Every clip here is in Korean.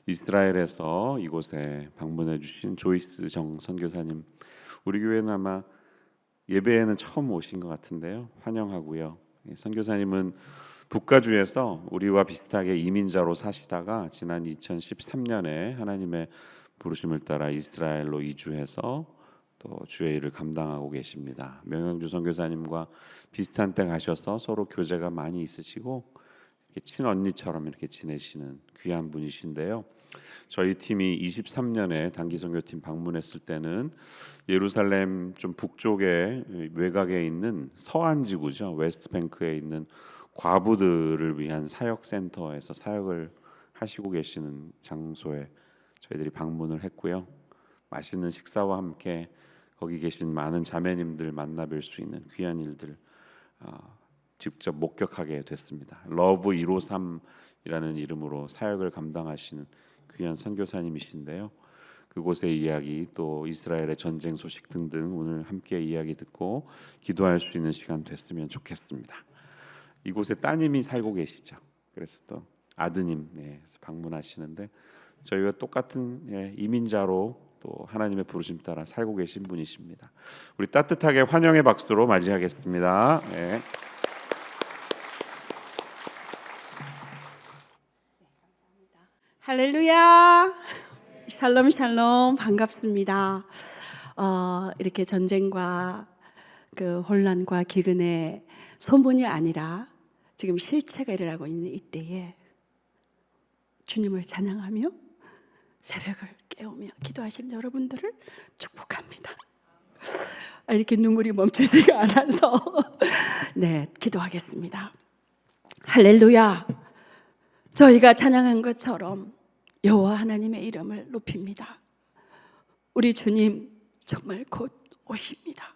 이스라엘에서 이곳에 방문해 주신 조이스 정 선교사님, 우리 교회는 아마 예배에는 처음 오신 것 같은데요. 환영하고요. 선교사님은 북가주에서 우리와 비슷하게 이민자로 사시다가 지난 2013년에 하나님의 부르심을 따라 이스라엘로 이주해서 또 주의 일을 감당하고 계십니다. 명영주 선교사님과 비슷한 때 가셔서 서로 교제가 많이 있으시고 이렇게 친언니처럼 이렇게 지내시는 귀한 분이신데요. 저희 팀이 23년에 단기 선교팀 방문했을 때는 예루살렘 좀 북쪽에 외곽에 있는 서안 지구죠. 웨스트뱅크에 있는 과부들을 위한 사역 센터에서 사역을 하시고 계시는 장소에 저희들이 방문을 했고요. 맛있는 식사와 함께 거기 계신 많은 자매님들 만나 뵐 수 있는 귀한 일들 직접 목격하게 됐습니다. 러브 153이라는 이름으로 사역을 감당하시는 귀한 선교사님이신데요. 그곳의 이야기 또 이스라엘의 전쟁 소식 등등 오늘 함께 이야기 듣고 기도할 수 있는 시간 됐으면 좋겠습니다. 이곳에 따님이 살고 계시죠. 그래서 또 아드님 방문하시는데 저희가 똑같은 이민자로 또 하나님의 부르심 따라 살고 계신 분이십니다. 우리 따뜻하게 환영의 박수로 맞이하겠습니다. 네. 할렐루야, 샬롬 샬롬, 반갑습니다. 이렇게 전쟁과 그 혼란과 기근의 소문이 아니라 지금 실체가 일어나고 있는 이때에 주님을 찬양하며 새벽을 깨우며 기도하시는 여러분들을 축복합니다. 이렇게 눈물이 멈추지가 않아서 기도하겠습니다. 할렐루야. 저희가 찬양한 것처럼 여호와 하나님의 이름을 높입니다. 우리 주님 정말 곧 오십니다.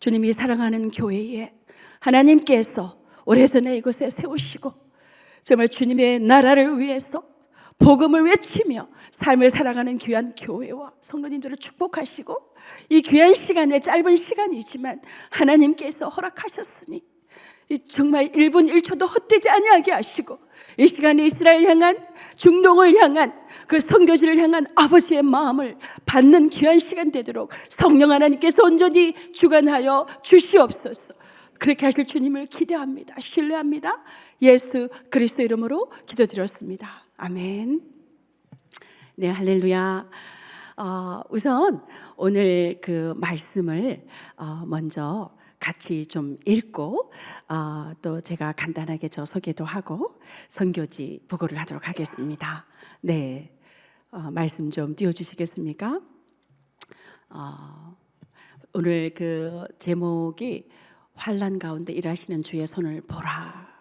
주님이 사랑하는 교회에 하나님께서 오래전에 이곳에 세우시고 정말 주님의 나라를 위해서 복음을 외치며 삶을 살아가는 귀한 교회와 성도님들을 축복하시고 이 귀한 시간에 짧은 시간이지만 하나님께서 허락하셨으니 정말 1분 1초도 헛되지 아니하게 하시고 이 시간에 이스라엘 향한 중동을 향한 그 선교지를 향한 아버지의 마음을 받는 귀한 시간 되도록 성령 하나님께서 온전히 주관하여 주시옵소서. 그렇게 하실 주님을 기대합니다. 신뢰합니다. 예수 그리스도 이름으로 기도드렸습니다. 아멘. 네, 할렐루야. 우선 오늘 그 말씀을 먼저 같이 좀 읽고 또 제가 간단하게 저 소개도 하고 선교지 보고를 하도록 하겠습니다. 네, 말씀 좀 띄워주시겠습니까? 오늘 그 제목이 환난 가운데 일하시는 주의 손을 보라.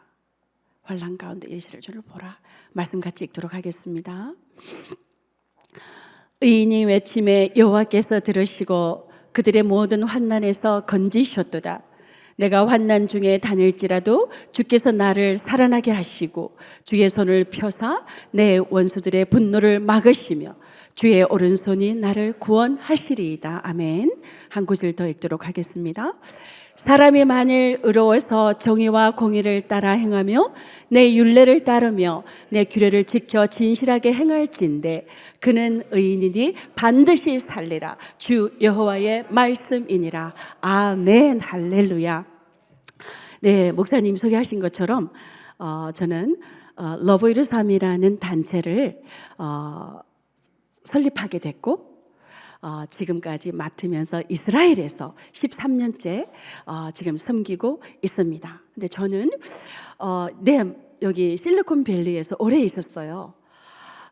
환난 가운데 일하시는 주를 보라. 말씀 같이 읽도록 하겠습니다. 의인이 외침에 여호와께서 들으시고 그들의 모든 환난에서 건지셨도다. 내가 환난 중에 다닐지라도 주께서 나를 살아나게 하시고 주의 손을 펴사 내 원수들의 분노를 막으시며 주의 오른손이 나를 구원하시리이다. 아멘. 한 구절 더 읽도록 하겠습니다. 사람이 만일 의로워서 정의와 공의를 따라 행하며 내 율례를 따르며 내 규례를 지켜 진실하게 행할진대 그는 의인이니 반드시 살리라. 주 여호와의 말씀이니라. 아멘. 할렐루야. 네, 목사님 소개하신 것처럼 저는 러브 153이라는 단체를 설립하게 됐고 지금까지 맡으면서 이스라엘에서 13년째 지금 섬기고 있습니다. 근데 저는 여기 실리콘밸리에서 오래 있었어요.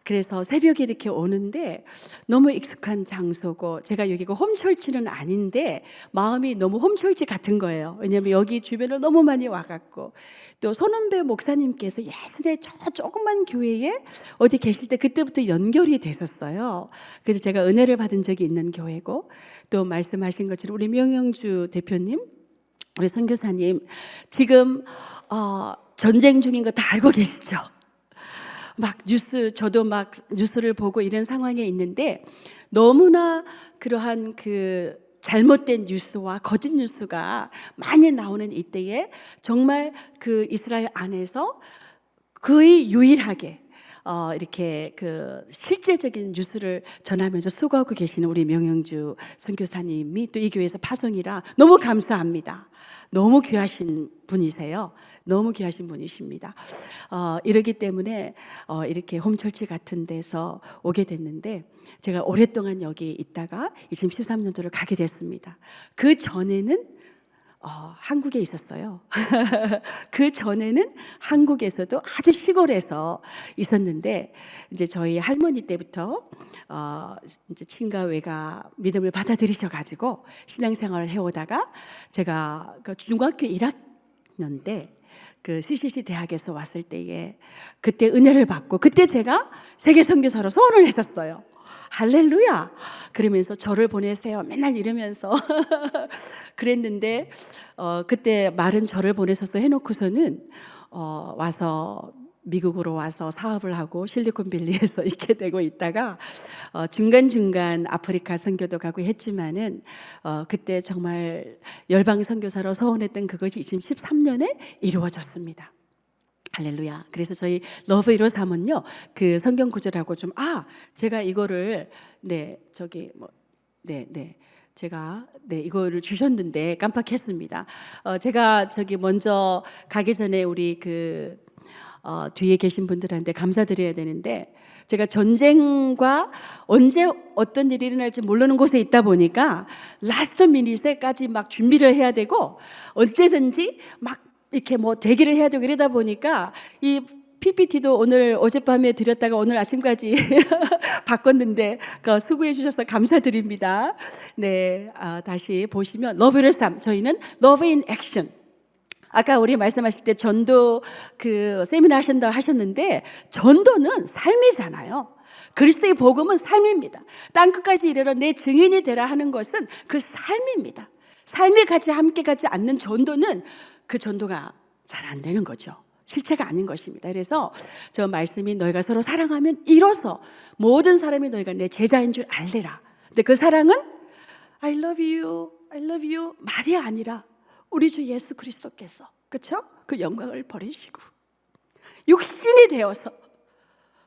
그래서 새벽에 이렇게 오는데 너무 익숙한 장소고 제가 여기가 홈철치는 아닌데 마음이 너무 홈철치 같은 거예요. 왜냐하면 여기 주변을 너무 많이 와갖고 또 손은배 목사님께서 예전에 저 조그만 교회에 어디 계실 때 그때부터 연결이 됐었어요. 그래서 제가 은혜를 받은 적이 있는 교회고 또 말씀하신 것처럼 우리 명영주 대표님 우리 선교사님 지금 전쟁 중인 거 다 알고 계시죠? 저도 막 뉴스를 보고 이런 상황에 있는데 너무나 그러한 그 잘못된 뉴스와 거짓 뉴스가 많이 나오는 이때에 정말 그 이스라엘 안에서 거의 유일하게 이렇게 그 실제적인 뉴스를 전하면서 수고하고 계시는 우리 명영주 선교사님이 또 이 교회에서 파송이라 너무 감사합니다. 너무 귀하신 분이세요. 너무 귀하신 분이십니다. 이러기 때문에 이렇게 홈철치 같은 데서 오게 됐는데 제가 오랫동안 여기 있다가 2013년도를 가게 됐습니다. 그 전에는 한국에 있었어요. 그 전에는 한국에서도 아주 시골에서 있었는데 이제 저희 할머니 때부터 이제 친가 외가 믿음을 받아들이셔가지고 신앙생활을 해오다가 제가 그 중학교 1학년 때 그 CCC 대학에서 왔을 때에 그때 은혜를 받고 그때 제가 세계 선교사로 소원을 했었어요. 할렐루야. 그러면서 저를 보내세요. 맨날 이러면서 그랬는데 그때 말은 저를 보내셔서 해놓고서는 와서 미국으로 와서 사업을 하고 실리콘밸리에서 있게 되고 있다가 중간중간 아프리카 선교도 가고 했지만은 그때 정말 열방 선교사로 서원했던 그것이 2013년에 이루어졌습니다. 할렐루야. 그래서 저희 러브 153은요, 그 성경 구절하고 좀, 제가 이거를, 제가, 이거를 주셨는데 깜빡했습니다. 제가 먼저 가기 전에 우리 뒤에 계신 분들한테 감사드려야 되는데, 제가 전쟁과 언제 어떤 일이 일어날지 모르는 곳에 있다 보니까 라스트 미닛에까지 막 준비를 해야 되고 언제든지 막 이렇게 대기를 해야 되고 이러다 보니까 이 PPT도 어젯밤에 드렸다가 오늘 아침까지 바꿨는데 수고해 주셔서 감사드립니다. 네, 다시 보시면 러브를 삶, 저희는 러브 인 액션. 아까 우리 말씀하실 때 전도 세미나 하셨는데 전도는 삶이잖아요. 그리스도의 복음은 삶입니다. 땅끝까지 이르러 내 증인이 되라 하는 것은 그 삶입니다. 삶이 함께 가지 않는 전도는 그 전도가 잘 안 되는 거죠. 실체가 아닌 것입니다. 그래서 저 말씀이 너희가 서로 사랑하면 이로써 모든 사람이 너희가 내 제자인 줄 알래라. 근데 그 사랑은 I love you, I love you 말이 아니라 우리 주 예수 그리스도께서 그렇죠? 그 영광을 버리시고 육신이 되어서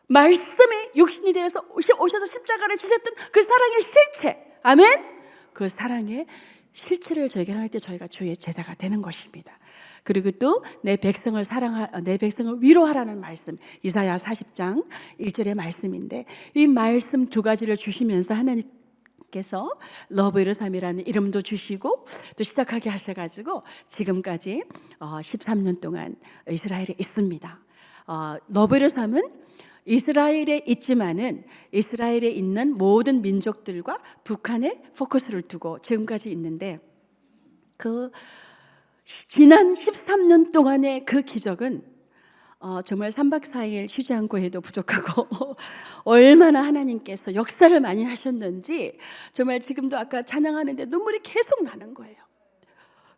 말씀이 육신이 되어서 오셔서 십자가를 지셨던 그 사랑의 실체, 아멘. 그 사랑의 실체를 저에게 할 때 저희가 주의 제자가 되는 것입니다. 그리고 또 내 백성을 내 백성을 위로하라는 말씀, 이사야 40장 1절의 말씀인데 이 말씀 두 가지를 주시면서 하나님께서 러브 153이라는 이름도 주시고 또 시작하게 하셔가지고 지금까지 13년 동안 이스라엘에 있습니다. 러브 153은 이스라엘에 있지만은 이스라엘에 있는 모든 민족들과 북한에 포커스를 두고 지금까지 있는데 지난 13년 동안의 그 기적은 정말 3박 4일 쉬지 않고 해도 부족하고 얼마나 하나님께서 역사를 많이 하셨는지 정말 지금도 아까 찬양하는데 눈물이 계속 나는 거예요.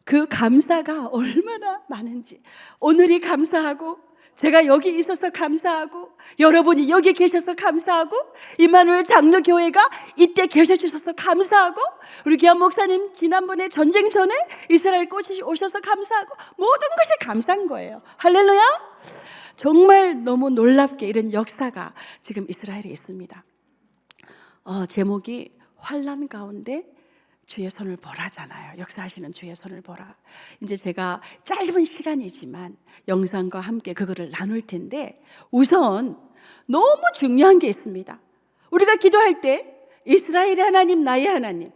그 감사가 얼마나 많은지 오늘이 감사하고 제가 여기 있어서 감사하고 여러분이 여기 계셔서 감사하고 임마누엘 장로교회가 이때 계셔주셔서 감사하고 우리 기한 목사님 지난번에 전쟁 전에 이스라엘 오셔서 감사하고 모든 것이 감사한 거예요. 할렐루야. 정말 너무 놀랍게 이런 역사가 지금 이스라엘에 있습니다. 제목이 환난 가운데 주의 손을 보라잖아요. 역사하시는 주의 손을 보라. 이제 제가 짧은 시간이지만 영상과 함께 그거를 나눌 텐데 우선 너무 중요한 게 있습니다. 우리가 기도할 때 이스라엘의 하나님, 나의 하나님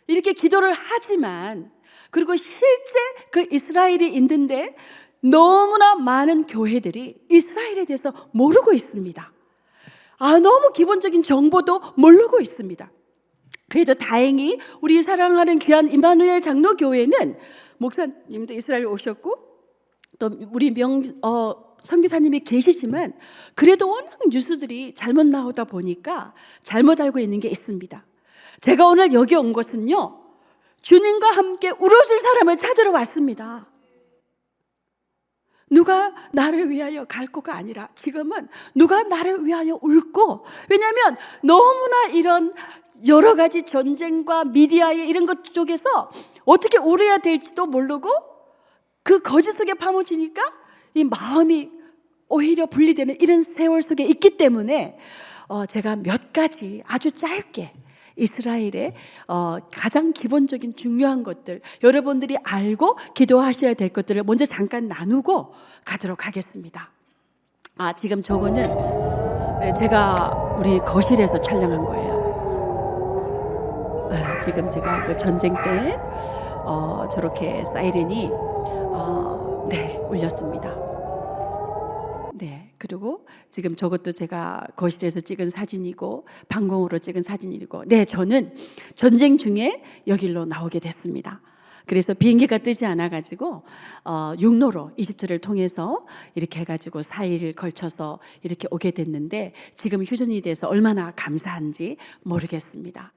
이렇게 기도를 하지만 그리고 실제 그 이스라엘이 있는데 너무나 많은 교회들이 이스라엘에 대해서 모르고 있습니다. 너무 기본적인 정보도 모르고 있습니다. 그래도 다행히 우리 사랑하는 귀한 임마누엘 장로교회는 목사님도 이스라엘 오셨고 또 우리 선교사님이 계시지만 그래도 워낙 뉴스들이 잘못 나오다 보니까 잘못 알고 있는 게 있습니다. 제가 오늘 여기 온 것은요, 주님과 함께 울어줄 사람을 찾으러 왔습니다. 누가 나를 위하여 갈 거가 아니라 지금은 누가 나를 위하여 울고, 왜냐하면 너무나 이런 여러 가지 전쟁과 미디어의 이런 것 쪽에서 어떻게 울어야 될지도 모르고 그 거짓 속에 파묻히니까 이 마음이 오히려 분리되는 이런 세월 속에 있기 때문에 제가 몇 가지 아주 짧게 이스라엘의 가장 기본적인 중요한 것들, 여러분들이 알고 기도하셔야 될 것들을 먼저 잠깐 나누고 가도록 하겠습니다. 지금 저거는 제가 우리 거실에서 촬영한 거예요. 지금 제가 그 전쟁 때 저렇게 사이렌이 울렸습니다. 네, 그리고 지금 저것도 제가 거실에서 찍은 사진이고 방공으로 찍은 사진이고, 네, 저는 전쟁 중에 여기로 나오게 됐습니다. 그래서 비행기가 뜨지 않아가지고 육로로 이집트를 통해서 이렇게 해가지고 4일 걸쳐서 이렇게 오게 됐는데, 지금 휴전이 돼서 얼마나 감사한지 모르겠습니다.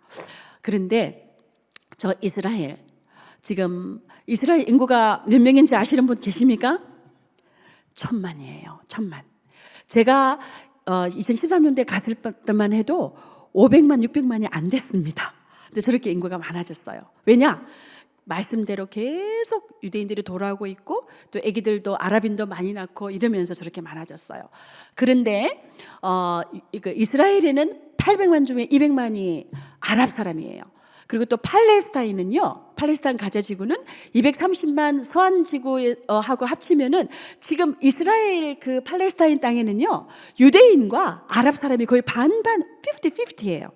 그런데 저 이스라엘, 지금 이스라엘 인구가 몇 명인지 아시는 분 계십니까? 1000만이에요. 1000만. 제가 2013년도에 갔을 때만 해도 500만, 600만이 안 됐습니다. 근데 저렇게 인구가 많아졌어요. 왜냐? 말씀대로 계속 유대인들이 돌아오고 있고, 또 아기들도 아랍인도 많이 낳고 이러면서 저렇게 많아졌어요. 그런데 이스라엘에는 800만 중에 200만이 아랍 사람이에요. 그리고 또 팔레스타인은요, 팔레스타인 가자지구는 230만 서안지구하고 합치면은 지금 이스라엘 그 팔레스타인 땅에는요, 유대인과 아랍 사람이 거의 반반 50-50예요.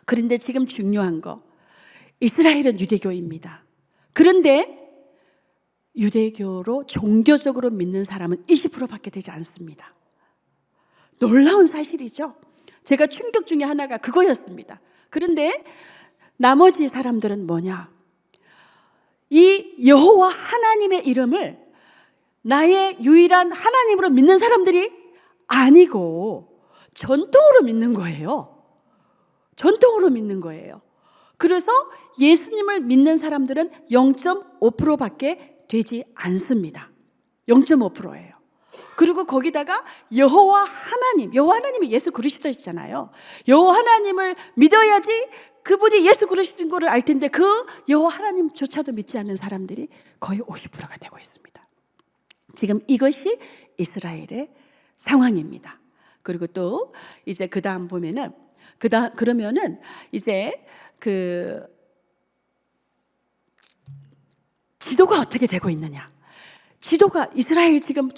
그런데 지금 중요한 거, 이스라엘은 유대교입니다. 그런데 유대교로 종교적으로 믿는 사람은 20%밖에 되지 않습니다. 놀라운 사실이죠. 제가 충격 중에 하나가 그거였습니다. 그런데 나머지 사람들은 뭐냐? 이 여호와 하나님의 이름을 나의 유일한 하나님으로 믿는 사람들이 아니고 전통으로 믿는 거예요. 전통으로 믿는 거예요. 그래서 예수님을 믿는 사람들은 0.5%밖에 되지 않습니다. 0.5%예요. 그리고 거기다가 여호와 하나님이 예수 그리스도시잖아요. 여호와 하나님을 믿어야지 그분이 예수 그리스도인 거를 알 텐데, 그 여호와 하나님조차도 믿지 않는 사람들이 거의 50%가 되고 있습니다. 지금 이것이 이스라엘의 상황입니다. 그리고 또 이제 그 다음 보면은 그러면은 이제 그 지도가 어떻게 되고 있느냐? 지도가 이스라엘 지금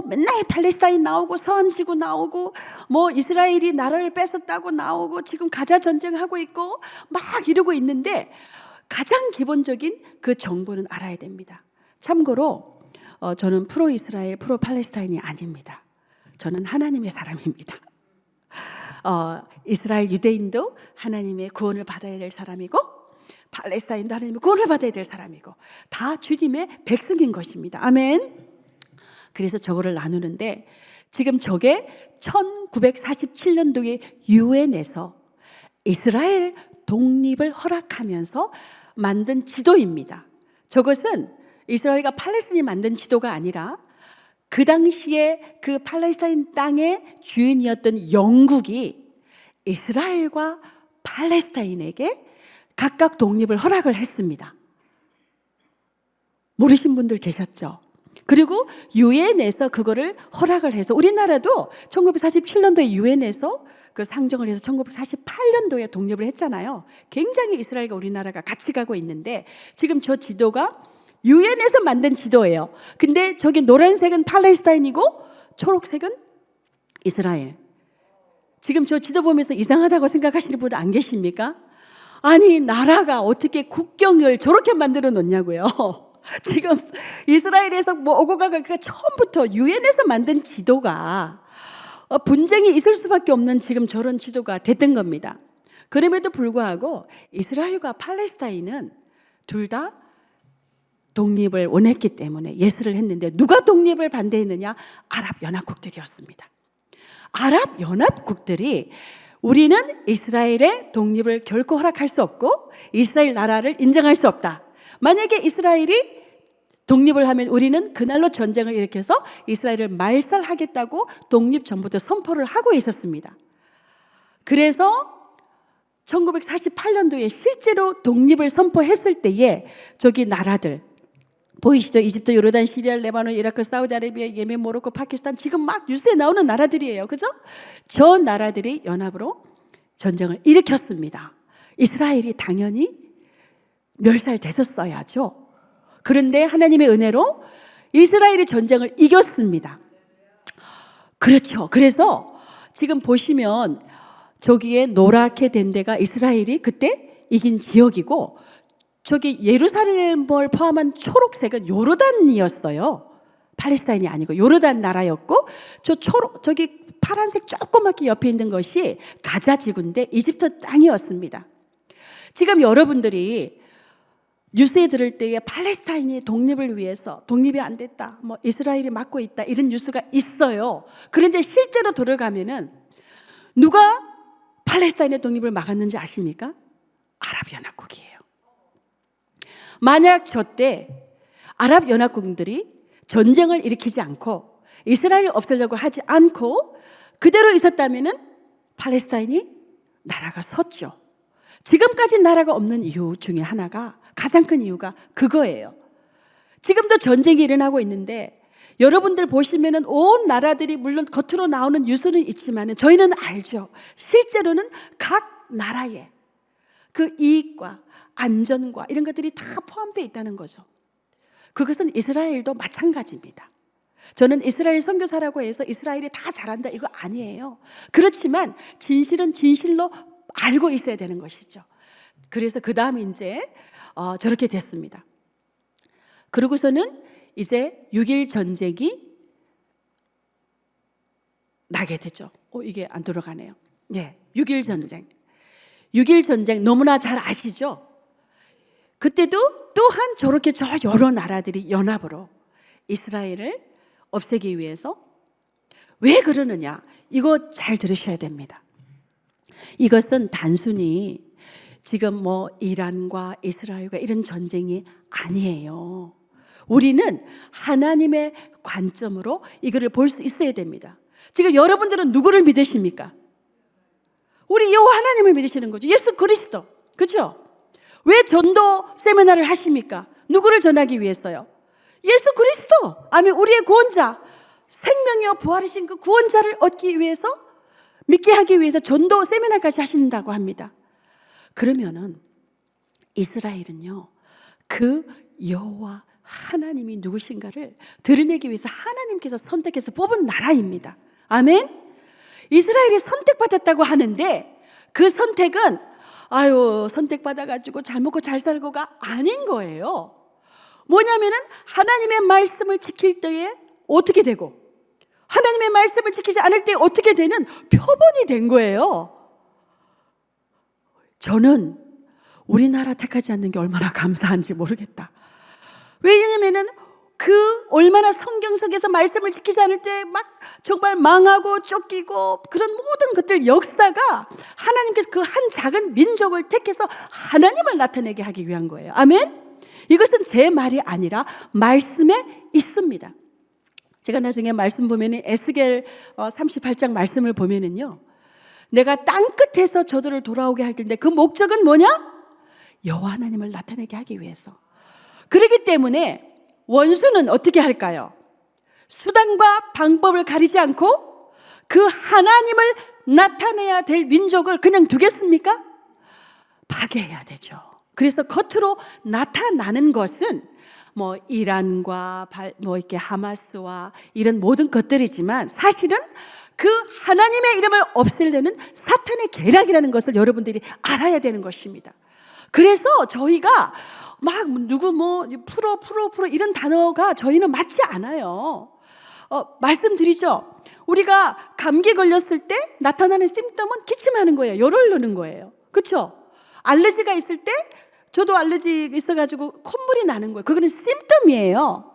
맨날 팔레스타인 나오고 서안지구 나오고 이스라엘이 나라를 뺏었다고 나오고 지금 가자 전쟁하고 있고 막 이러고 있는데, 가장 기본적인 그 정보는 알아야 됩니다. 참고로 저는 프로 이스라엘, 프로 팔레스타인이 아닙니다. 저는 하나님의 사람입니다. 이스라엘 유대인도 하나님의 구원을 받아야 될 사람이고, 팔레스타인도 하나님의 구원을 받아야 될 사람이고, 다 주님의 백성인 것입니다. 아멘. 그래서 저거를 나누는데, 지금 저게 1947년도에 유엔에서 이스라엘 독립을 허락하면서 만든 지도입니다. 저것은 이스라엘과 팔레스타인이 만든 지도가 아니라 그 당시에 그 팔레스타인 땅의 주인이었던 영국이 이스라엘과 팔레스타인에게 각각 독립을 허락을 했습니다. 모르신 분들 계셨죠? 그리고 유엔에서 그거를 허락을 해서, 우리나라도 1947년도에 유엔에서 그 상정을 해서 1948년도에 독립을 했잖아요. 굉장히 이스라엘과 우리나라가 같이 가고 있는데, 지금 저 지도가 유엔에서 만든 지도예요. 근데 저기 노란색은 팔레스타인이고 초록색은 이스라엘. 지금 저 지도 보면서 이상하다고 생각하시는 분 안 계십니까? 아니, 나라가 어떻게 국경을 저렇게 만들어 놓냐고요. 지금 이스라엘에서 오고 가고 처음부터 유엔에서 만든 지도가 분쟁이 있을 수밖에 없는 지금 저런 지도가 됐던 겁니다. 그럼에도 불구하고 이스라엘과 팔레스타인은 둘 다 독립을 원했기 때문에 예스를 했는데, 누가 독립을 반대했느냐? 아랍연합국들이었습니다. 아랍연합국들이 우리는 이스라엘의 독립을 결코 허락할 수 없고 이스라엘 나라를 인정할 수 없다. 만약에 이스라엘이 독립을 하면 우리는 그날로 전쟁을 일으켜서 이스라엘을 말살하겠다고 독립 전부터 선포를 하고 있었습니다. 그래서 1948년도에 실제로 독립을 선포했을 때에 저기 나라들, 보이시죠? 이집트, 요르단, 시리아, 레바논, 이라크, 사우디아라비아, 예멘, 모로코, 파키스탄, 지금 막 뉴스에 나오는 나라들이에요. 그죠? 저 나라들이 연합으로 전쟁을 일으켰습니다. 이스라엘이 당연히 멸살됐었어야죠. 그런데 하나님의 은혜로 이스라엘이 전쟁을 이겼습니다. 그렇죠. 그래서 지금 보시면 저기에 노랗게 된 데가 이스라엘이 그때 이긴 지역이고, 저기 예루살렘을 포함한 초록색은 요르단이었어요. 팔레스타인이 아니고 요르단 나라였고, 저기 파란색 조그맣게 옆에 있는 것이 가자 지구인데 이집트 땅이었습니다. 지금 여러분들이 뉴스에 들을 때에 팔레스타인이 독립을 위해서 독립이 안 됐다, 뭐 이스라엘이 막고 있다, 이런 뉴스가 있어요. 그런데 실제로 돌아가면은 누가 팔레스타인의 독립을 막았는지 아십니까? 아랍연합국이에요. 만약 저때 아랍연합국들이 전쟁을 일으키지 않고 이스라엘을 없애려고 하지 않고 그대로 있었다면은 팔레스타인이 나라가 섰죠. 지금까지 나라가 없는 이유 중에 하나가, 가장 큰 이유가 그거예요. 지금도 전쟁이 일어나고 있는데 여러분들 보시면은 온 나라들이 물론 겉으로 나오는 뉴스는 있지만은 저희는 알죠. 실제로는 각 나라의 그 이익과 안전과 이런 것들이 다 포함되어 있다는 거죠. 그것은 이스라엘도 마찬가지입니다. 저는 이스라엘 선교사라고 해서 이스라엘이 다 잘한다 이거 아니에요. 그렇지만 진실은 진실로 알고 있어야 되는 것이죠. 그래서 그 다음에 이제 저렇게 됐습니다. 그러고서는 이제 6.1 전쟁이 나게 되죠. 이게 안 돌아가네요. 네, 6.1 전쟁. 6.1 전쟁 너무나 잘 아시죠? 그때도 또한 저렇게 저 여러 나라들이 연합으로 이스라엘을 없애기 위해서, 왜 그러느냐? 이거 잘 들으셔야 됩니다. 이것은 단순히 지금 뭐 이란과 이스라엘과 이런 전쟁이 아니에요. 우리는 하나님의 관점으로 이거를 볼 수 있어야 됩니다. 지금 여러분들은 누구를 믿으십니까? 우리 여호와 하나님을 믿으시는 거죠. 예수 그리스도. 그렇죠? 왜 전도 세미나를 하십니까? 누구를 전하기 위해서요? 예수 그리스도. 아멘. 우리의 구원자, 생명이요 부활이신 그 구원자를 얻기 위해서, 믿게 하기 위해서 전도 세미나까지 하신다고 합니다. 그러면은 이스라엘은요, 그 여호와 하나님이 누구신가를 드러내기 위해서 하나님께서 선택해서 뽑은 나라입니다. 아멘. 이스라엘이 선택받았다고 하는데 그 선택은 선택받아가지고 잘 먹고 잘 살고가 아닌 거예요. 뭐냐면은 하나님의 말씀을 지킬 때에 어떻게 되고 하나님의 말씀을 지키지 않을 때 어떻게 되는 표본이 된 거예요. 저는 우리나라 택하지 않는 게 얼마나 감사한지 모르겠다. 왜냐면은 그 얼마나 성경 속에서 말씀을 지키지 않을 때 막 정말 망하고 쫓기고 그런 모든 것들 역사가 하나님께서 그 한 작은 민족을 택해서 하나님을 나타내게 하기 위한 거예요. 아멘. 이것은 제 말이 아니라 말씀에 있습니다. 제가 나중에 말씀 보면은 에스겔 38장 말씀을 보면은요, 내가 땅 끝에서 저들을 돌아오게 할 텐데 그 목적은 뭐냐? 여호와 하나님을 나타내게 하기 위해서. 그렇기 때문에 원수는 어떻게 할까요? 수단과 방법을 가리지 않고 그 하나님을 나타내야 될 민족을 그냥 두겠습니까? 파괴해야 되죠. 그래서 겉으로 나타나는 것은 뭐 이란과 뭐 이렇게 하마스와 이런 모든 것들이지만 사실은 그 하나님의 이름을 없애려는 사탄의 계략이라는 것을 여러분들이 알아야 되는 것입니다. 그래서 저희가 막 누구 뭐 프로 이런 단어가 저희는 맞지 않아요. 말씀드리죠. 우리가 감기 걸렸을 때 나타나는 심tom은 기침하는 거예요. 열을 넣는 거예요. 그렇죠? 알레르기가 있을 때 저도 알레르기 있어가지고 콧물이 나는 거예요. 그거는 심tom이에요.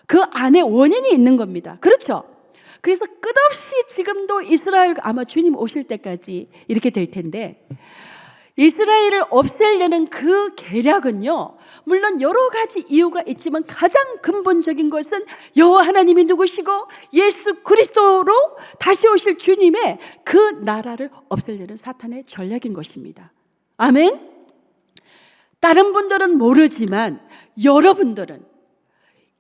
그 안에 원인이 있는 겁니다. 그렇죠? 그래서 끝없이 지금도 이스라엘 아마 주님 오실 때까지 이렇게 될 텐데, 이스라엘을 없애려는 그 계략은요, 물론 여러 가지 이유가 있지만 가장 근본적인 것은 여호와 하나님이 누구시고 예수 그리스도로 다시 오실 주님의 그 나라를 없애려는 사탄의 전략인 것입니다. 아멘. 다른 분들은 모르지만 여러분들은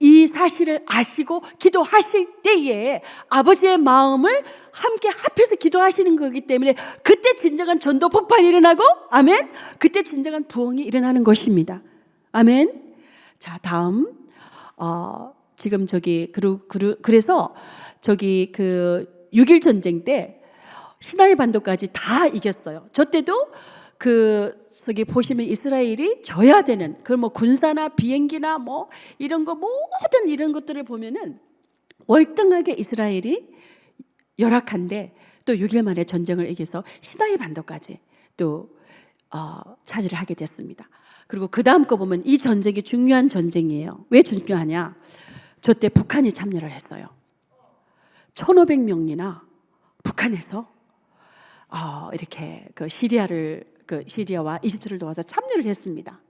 이 사실을 아시고 기도하실 때에 아버지의 마음을 함께 합해서 기도하시는 거기 때문에 그때 진정한 전도 폭발이 일어나고, 아멘, 그때 진정한 부흥이 일어나는 것입니다. 아멘. 자, 다음 지금 그래서 저기 그 6.1 전쟁 때 시나이 반도까지 다 이겼어요. 저 때도 저기 보시면 이스라엘이 져야 되는 뭐 군사나 비행기나 뭐 이런 거 모든 이런 것들을 보면은 월등하게 이스라엘이 열악한데 또 6일 만에 전쟁을 이겨서 시나이 반도까지 또 차지를 하게 됐습니다. 그리고 그 다음 거 보면 이 전쟁이 중요한 전쟁이에요. 왜 중요하냐? 저 때 북한이 참여를 했어요. 1,500명이나 북한에서 이렇게 시리아와 이집트를 도와서 참여를 했습니다.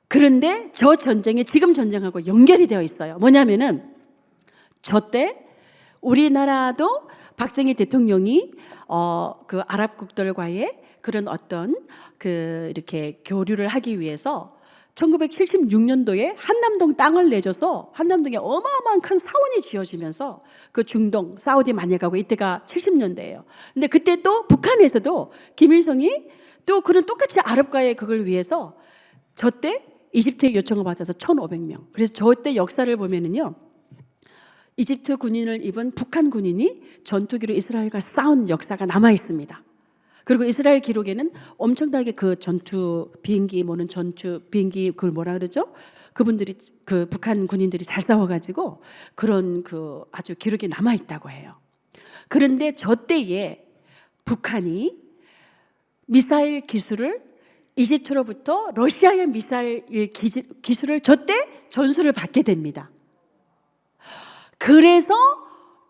그런데 저 전쟁이 지금 전쟁하고 연결이 되어 있어요. 뭐냐면은 저 때 우리나라도 박정희 대통령이 그 아랍국들과의 그런 어떤 이렇게 교류를 하기 위해서 1976년도에 한남동 땅을 내줘서 한남동에 어마어마한 큰 사원이 지어지면서 그 중동 사우디 많이 가고 이때가 70년대예요. 근데 그때 또 북한에서도 김일성이 또 그런 똑같이 아랍과의 그걸 위해서 저 때 이집트의 요청을 받아서 1,500명. 그래서 저 때 역사를 보면은요, 이집트 군인을 입은 북한 군인이 전투기로 이스라엘과 싸운 역사가 남아 있습니다. 그리고 이스라엘 기록에는 엄청나게 그 전투 비행기 그걸 뭐라 그러죠? 그분들이 그 북한 군인들이 잘 싸워가지고 그런 아주 기록이 남아 있다고 해요. 그런데 저 때에 북한이 미사일 기술을 이집트로부터 러시아의 미사일 기술을 저 때 전수를 받게 됩니다. 그래서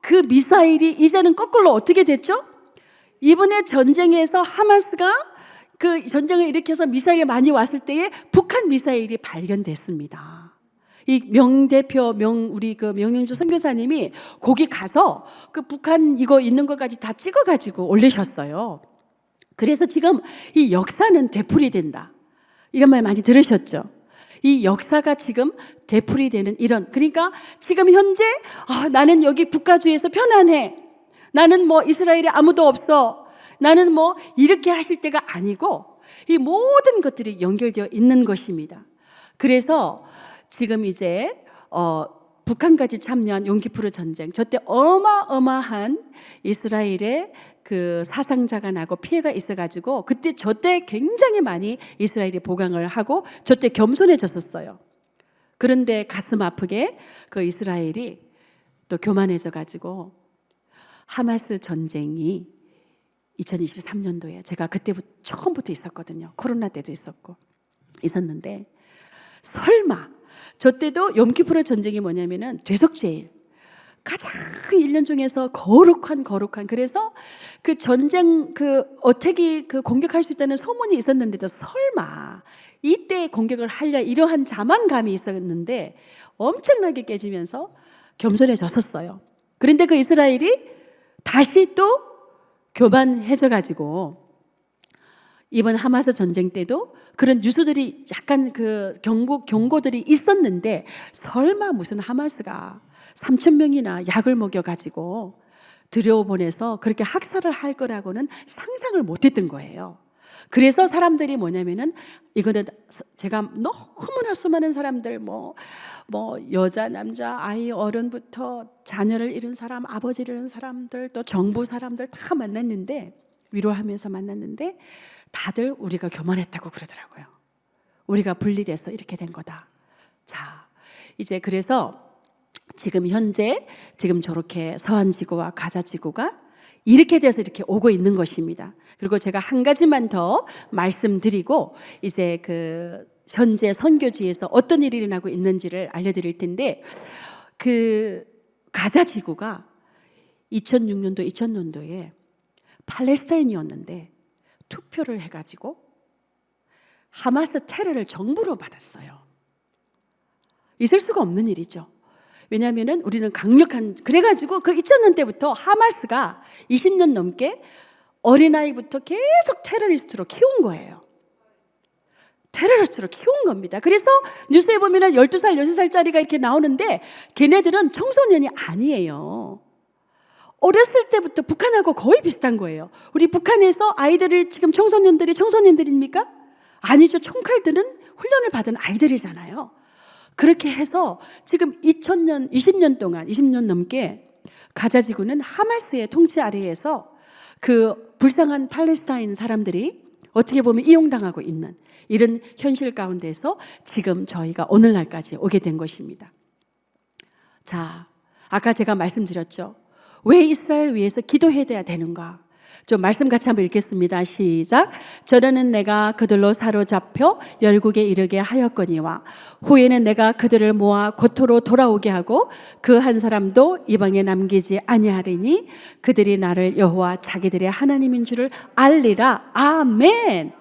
그 미사일이 이제는 거꾸로 어떻게 됐죠? 이번에 전쟁에서 하마스가 그 전쟁을 일으켜서 미사일이 많이 왔을 때에 북한 미사일이 발견됐습니다. 이 우리 명영주 선교사님이 거기 가서 그 북한 이거 있는 것까지 다 찍어가지고 올리셨어요. 그래서 지금 이 역사는 되풀이된다. 이런 말 많이 들으셨죠? 이 역사가 지금 되풀이되는 그러니까 지금 현재 나는 여기 국가주의에서 편안해. 나는 이스라엘에 아무도 없어. 나는 이렇게 하실 때가 아니고 이 모든 것들이 연결되어 있는 것입니다. 그래서 지금 이제 북한까지 참여한 용키푸르 전쟁, 저때 어마어마한 이스라엘의 그 사상자가 나고 피해가 있어가지고 그때 저때 굉장히 많이 이스라엘이 보강을 하고 저때 겸손해졌었어요. 그런데 가슴 아프게 그 이스라엘이 또 교만해져가지고 하마스 전쟁이 2023년도에 제가 그때부터 처음부터 있었거든요. 코로나 때도 있었는데 설마 저 때도 욤키푸르 전쟁이 뭐냐면은 되석제일 가장 1년 중에서 거룩한 그래서 그 전쟁 어택이 공격할 수 있다는 소문이 있었는데도 설마 이때 공격을 하려 이러한 자만감이 있었는데 엄청나게 깨지면서 겸손해졌었어요. 그런데 그 이스라엘이 다시 또 교만해져 가지고 이번 하마스 전쟁 때도 그런 뉴스들이 약간 경고들이 있었는데 설마 무슨 하마스가 3,000명이나 약을 먹여가지고 들여보내서 그렇게 학살을 할 거라고는 상상을 못했던 거예요. 그래서 사람들이 뭐냐면은 이거는 제가 너무나 수많은 사람들 여자, 남자, 아이, 어른부터 자녀를 잃은 사람, 아버지를 잃은 사람들, 또 정부 사람들 다 만났는데 위로하면서 만났는데 다들 우리가 교만했다고 그러더라고요. 우리가 분리돼서 이렇게 된 거다. 자, 이제 그래서 지금 현재 저렇게 서한지구와 가자지구가 이렇게 돼서 이렇게 오고 있는 것입니다. 그리고 제가 한 가지만 더 말씀드리고 이제 현재 선교지에서 어떤 일이 일어나고 있는지를 알려드릴 텐데 가자지구가 2006년도, 2000년도에 팔레스타인이었는데 투표를 해가지고 하마스 테러를 정부로 받았어요. 있을 수가 없는 일이죠. 왜냐하면은 우리는 그래가지고 2000년 때부터 하마스가 20년 넘게 어린아이부터 계속 테러리스트로 키운 거예요. 테러리스트로 키운 겁니다. 그래서 뉴스에 보면은 12살, 6살짜리가 이렇게 나오는데 걔네들은 청소년이 아니에요. 어렸을 때부터 북한하고 거의 비슷한 거예요. 우리 북한에서 아이들을 지금 청소년들입니까? 아니죠. 총칼들은 훈련을 받은 아이들이잖아요. 그렇게 해서 지금 20년 동안 20년 넘게 가자 지구는 하마스의 통치 아래에서 그 불쌍한 팔레스타인 사람들이 어떻게 보면 이용당하고 있는 이런 현실 가운데서 지금 저희가 오늘날까지 오게 된 것입니다. 자, 아까 제가 말씀드렸죠. 왜 이스라엘 위해서 기도해야 되는가? 좀 말씀 같이 한번 읽겠습니다. 시작. 저러는 내가 그들로 사로잡혀 열국에 이르게 하였거니와 후에는 내가 그들을 모아 고토로 돌아오게 하고 그 한 사람도 이방에 남기지 아니하리니 그들이 나를 여호와 자기들의 하나님인 줄을 알리라. 아멘.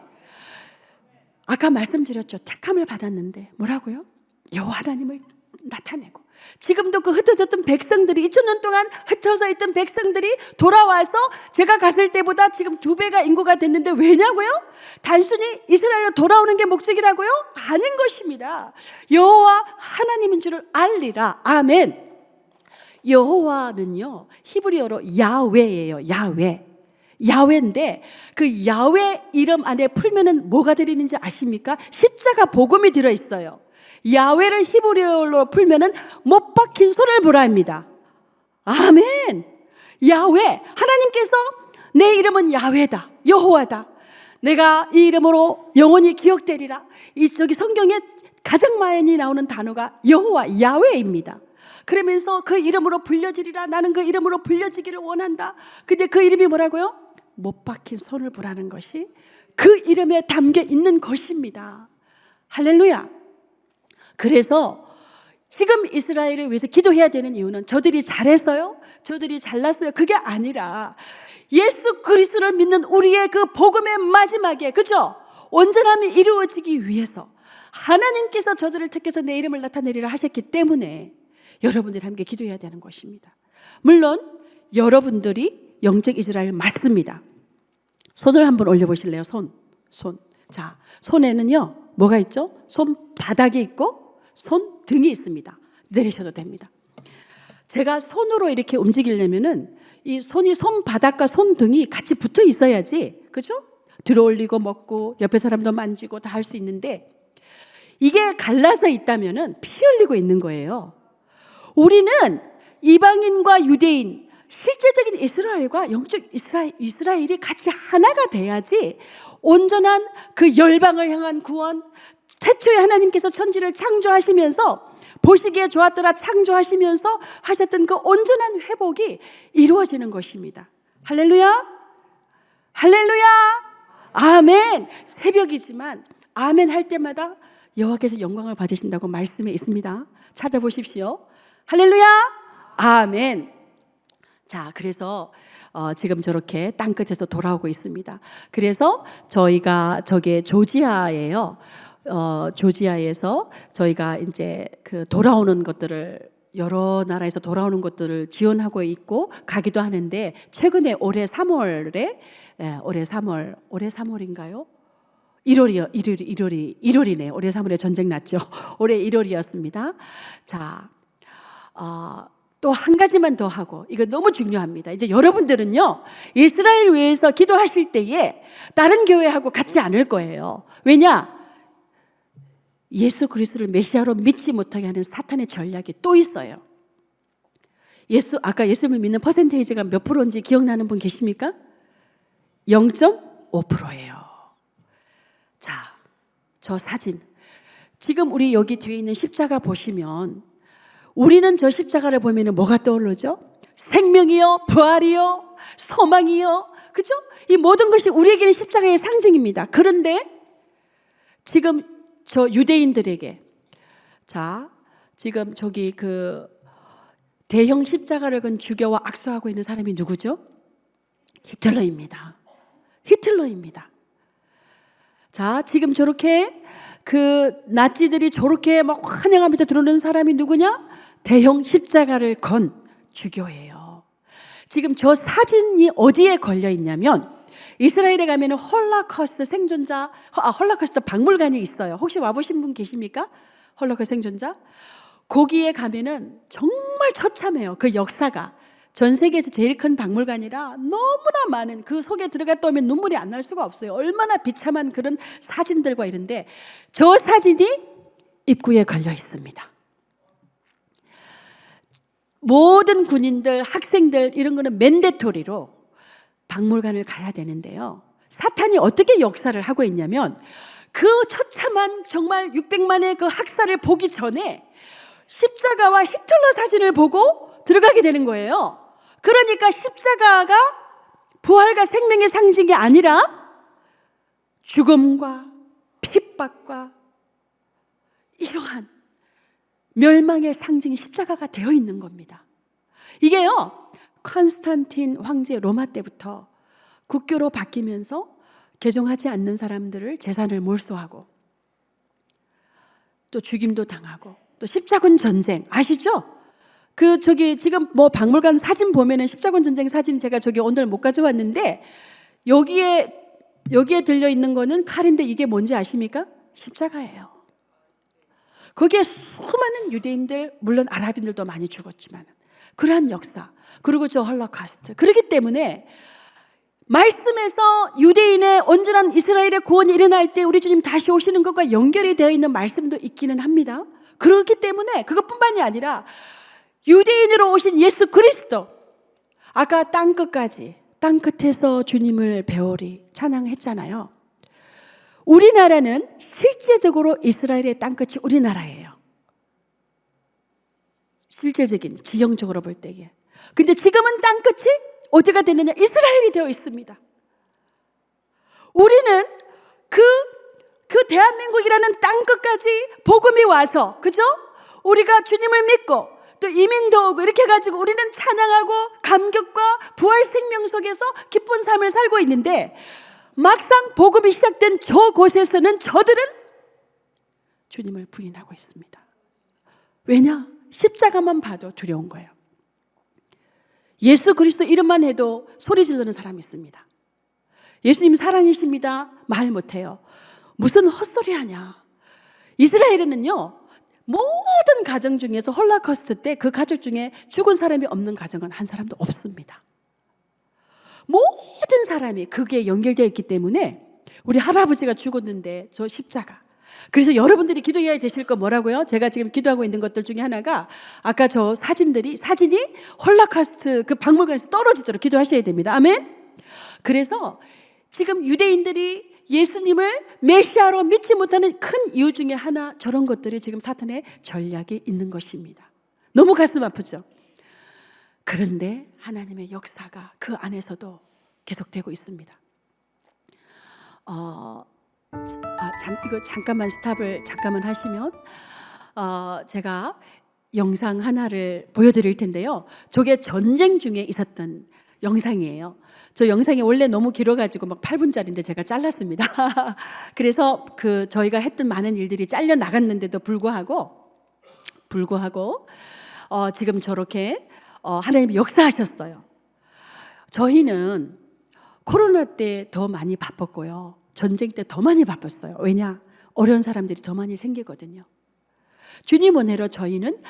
아까 말씀드렸죠. 택함을 받았는데 뭐라고요? 여호와 하나님을 나타내고 지금도 그 흩어졌던 백성들이 2000년 동안 흩어져 있던 백성들이 돌아와서 제가 갔을 때보다 지금 2배가 인구가 됐는데 왜냐고요? 단순히 이스라엘로 돌아오는 게 목적이라고요? 아닌 것입니다. 여호와 하나님인 줄을 알리라. 아멘. 여호와는요 히브리어로 야훼예요. 야훼. 야훼인데 그 야훼 이름 안에 풀면은 뭐가 들어있는지 아십니까? 십자가 복음이 들어있어요. 야훼를 히브리어로 풀면은 못 박힌 손을 보라 합니다. 아멘. 야훼. 하나님께서 내 이름은 야훼다. 여호와다. 내가 이 이름으로 영원히 기억되리라. 저기 성경에 가장 많이 나오는 단어가 여호와 야훼입니다. 그러면서 그 이름으로 불려지리라. 나는 그 이름으로 불려지기를 원한다. 근데 그 이름이 뭐라고요? 못 박힌 손을 보라는 것이 그 이름에 담겨 있는 것입니다. 할렐루야. 그래서 지금 이스라엘을 위해서 기도해야 되는 이유는 저들이 잘했어요? 저들이 잘났어요? 그게 아니라 예수 그리스도를 믿는 우리의 그 복음의 마지막에 그죠? 온전함이 이루어지기 위해서 하나님께서 저들을 택해서 내 이름을 나타내리라 하셨기 때문에 여러분들이 함께 기도해야 되는 것입니다. 물론 여러분들이 영적 이스라엘 맞습니다. 손을 한번 올려보실래요? 손. 자, 손에는요 뭐가 있죠? 손바닥이 있고 손등이 있습니다. 내리셔도 됩니다. 제가 손으로 이렇게 움직이려면은 이 손이 손바닥과 손등이 같이 붙어 있어야지, 그죠? 들어올리고 먹고 옆에 사람도 만지고 다 할 수 있는데 이게 갈라서 있다면은 피 흘리고 있는 거예요. 우리는 이방인과 유대인, 실제적인 이스라엘과 영적 이스라엘이 같이 하나가 돼야지 온전한 그 열방을 향한 구원, 태초에 하나님께서 천지를 창조하시면서 보시기에 좋았더라 창조하시면서 하셨던 그 온전한 회복이 이루어지는 것입니다. 할렐루야. 할렐루야. 아멘. 새벽이지만 아멘 할 때마다 여호와께서 영광을 받으신다고 말씀에 있습니다. 찾아보십시오. 할렐루야. 아멘. 자, 그래서 지금 저렇게 땅끝에서 돌아오고 있습니다. 그래서 저희가 저게 조지아예요. 조지아에서 저희가 이제 그 돌아오는 것들을 여러 나라에서 돌아오는 것들을 지원하고 있고 가기도 하는데 최근에 올해 3월에 올해 3월인가요? 1월이네요. 올해 3월에 전쟁 났죠. 올해 1월이었습니다. 자, 또 한 가지만 더 하고 이거 너무 중요합니다. 이제 여러분들은요 이스라엘 위해서 기도하실 때에 다른 교회하고 같지 않을 거예요. 왜냐? 예수 그리스도를 메시아로 믿지 못하게 하는 사탄의 전략이 또 있어요. 아까 예수를 믿는 퍼센테이지가 몇 프로인지 기억나는 분 계십니까? 0.5%예요. 자, 저 사진 지금 우리 여기 뒤에 있는 십자가 보시면 우리는 저 십자가를 보면 뭐가 떠오르죠? 생명이요, 부활이요, 소망이요, 그죠? 이 모든 것이 우리에게는 십자가의 상징입니다. 그런데 지금 저 유대인들에게 자, 지금 저기 그 대형 십자가를 건 주교와 악수하고 있는 사람이 누구죠? 히틀러입니다. 자, 지금 저렇게 그 나치들이 저렇게 막 환영하면서 들어오는 사람이 누구냐? 대형 십자가를 건 주교예요. 지금 저 사진이 어디에 걸려 있냐면 이스라엘에 가면 홀로코스트 생존자, 홀로코스트 박물관이 있어요. 혹시 와보신 분 계십니까? 홀로코스트 생존자? 거기에 가면은 정말 처참해요. 그 역사가. 전 세계에서 제일 큰 박물관이라 너무나 많은, 그 속에 들어갔다 오면 눈물이 안 날 수가 없어요. 얼마나 비참한 그런 사진들과 이런데, 저 사진이 입구에 걸려 있습니다. 모든 군인들, 학생들 이런 거는 맨데토리로 박물관을 가야 되는데요. 사탄이 어떻게 역사를 하고 있냐면, 그 처참한 정말 600만의 그 학살을 보기 전에 십자가와 히틀러 사진을 보고 들어가게 되는 거예요. 그러니까 십자가가 부활과 생명의 상징이 아니라 죽음과 핍박과 이러한 멸망의 상징이 십자가가 되어 있는 겁니다. 이게요, 콘스탄틴 황제 로마 때부터 국교로 바뀌면서 개종하지 않는 사람들을 재산을 몰수하고 또 죽임도 당하고 또 십자군 전쟁 아시죠? 지금 뭐 박물관 사진 보면은 십자군 전쟁 사진 제가 오늘 못 가져왔는데 여기에 들려 있는 거는 칼인데 이게 뭔지 아십니까? 십자가예요. 거기에 수많은 유대인들, 물론 아랍인들도 많이 죽었지만 그러한 역사, 그리고 저 홀로코스트. 그렇기 때문에 말씀에서 유대인의 온전한 이스라엘의 구원이 일어날 때 우리 주님 다시 오시는 것과 연결이 되어 있는 말씀도 있기는 합니다. 그렇기 때문에 그것뿐만이 아니라 유대인으로 오신 예수 그리스도, 아까 땅끝에서 주님을 배우리 찬양했잖아요. 우리나라는 실제적으로 이스라엘의 땅끝이 우리나라예요. 실제적인 지형적으로 볼 때에. 근데 지금은 땅끝이 어디가 되느냐? 이스라엘이 되어 있습니다. 우리는 그 대한민국이라는 땅끝까지 복음이 와서, 그죠? 우리가 주님을 믿고 또 이민도 오고 이렇게 해가지고 우리는 찬양하고 감격과 부활 생명 속에서 기쁜 삶을 살고 있는데, 막상 복음이 시작된 저곳에서는 저들은 주님을 부인하고 있습니다. 왜냐? 십자가만 봐도 두려운 거예요. 예수 그리스도 이름만 해도 소리 지르는 사람이 있습니다. 예수님 사랑이십니다. 말 못해요. 무슨 헛소리 하냐. 이스라엘에는요, 모든 가정 중에서 홀로코스트 때 그 가족 중에 죽은 사람이 없는 가정은 한 사람도 없습니다. 모든 사람이 그게 연결되어 있기 때문에, 우리 할아버지가 죽었는데 저 십자가. 그래서 여러분들이 기도해야 되실 거 뭐라고요? 제가 지금 기도하고 있는 것들 중에 하나가 아까 저 사진이 홀로코스트 그 박물관에서 떨어지도록 기도하셔야 됩니다. 아멘. 그래서 지금 유대인들이 예수님을 메시아로 믿지 못하는 큰 이유 중에 하나, 저런 것들이 지금 사탄의 전략이 있는 것입니다. 너무 가슴 아프죠? 그런데 하나님의 역사가 그 안에서도 계속되고 있습니다. 이거 잠깐만 스탑을 잠깐만 하시면 제가 영상 하나를 보여드릴 텐데요. 저게 전쟁 중에 있었던 영상이에요. 저 영상이 원래 너무 길어가지고 막 8분짜리인데 제가 잘랐습니다. 그래서 저희가 했던 많은 일들이 잘려 나갔는데도 불구하고 지금 저렇게 하나님이 역사하셨어요. 저희는 코로나 때 더 많이 바빴고요. 전쟁 때 더 많이 바빴어요. 왜냐? 어려운 사람들이 더 많이 생기거든요. 주님 은혜로 저희는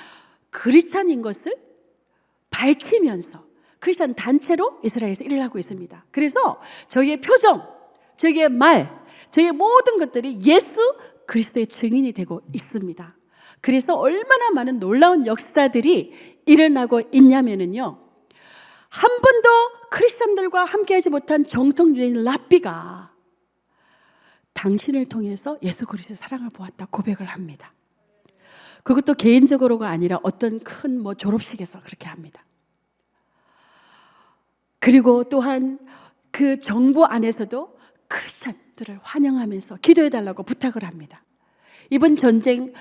크리스찬인 것을 밝히면서 크리스찬 단체로 이스라엘에서 일을 하고 있습니다. 그래서 저희의 표정, 저희의 말, 저희의 모든 것들이 예수 그리스도의 증인이 되고 있습니다. 그래서 얼마나 많은 놀라운 역사들이 일어나고 있냐면요, 한 번도 크리스찬들과 함께하지 못한 정통 유대인 랍비가 당신을 통해서 예수 그리스도의 사랑을 보았다 고백을 합니다. 그것도 개인적으로가 아니라 어떤 큰 졸업식에서 그렇게 합니다. 그리고 또한 그 정부 안에서도 크리스찬들을 환영하면서 기도해달라고 부탁을 합니다. 이번 전쟁,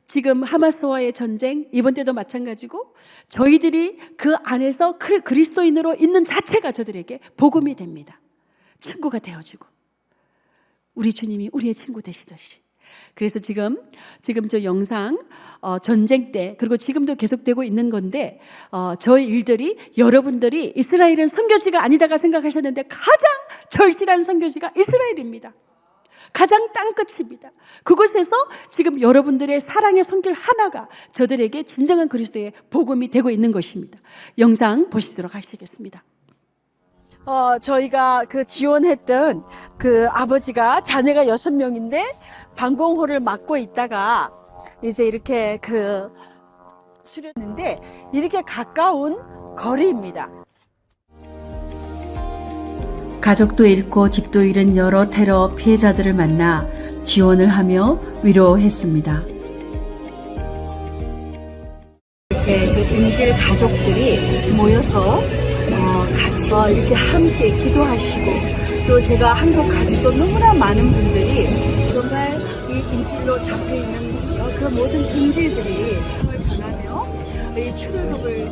지금 하마스와의 전쟁, 이번 때도 마찬가지고 저희들이 그 안에서 그리스도인으로 있는 자체가 저들에게 복음이 됩니다. 친구가 되어주고, 우리 주님이 우리의 친구 되시듯이 그래서 지금 저 영상 전쟁 때 그리고 지금도 계속되고 있는 건데 저 일들이 여러분들이 이스라엘은 선교지가 아니다가 생각하셨는데 가장 절실한 선교지가 이스라엘입니다. 가장 땅끝입니다. 그곳에서 지금 여러분들의 사랑의 손길 하나가 저들에게 진정한 그리스도의 복음이 되고 있는 것입니다. 영상 보시도록 하시겠습니다. 저희가 그 지원했던 그 아버지가 자녀가 6명인데 방공호를 맡고 있다가 이제 이렇게 그 수련했는데 이렇게 가까운 거리입니다. 가족도 잃고 집도 잃은 여러 테러 피해자들을 만나 지원을 하며 위로했습니다. 이렇게 그 인질 가족들이 모여서 같이 이렇게 함께 기도하시고 또 제가 한국 가서도 너무나 많은 분들이 정말 이 인질로 잡혀 있는 그 모든 인질들이 을 전하며 이 출애굽을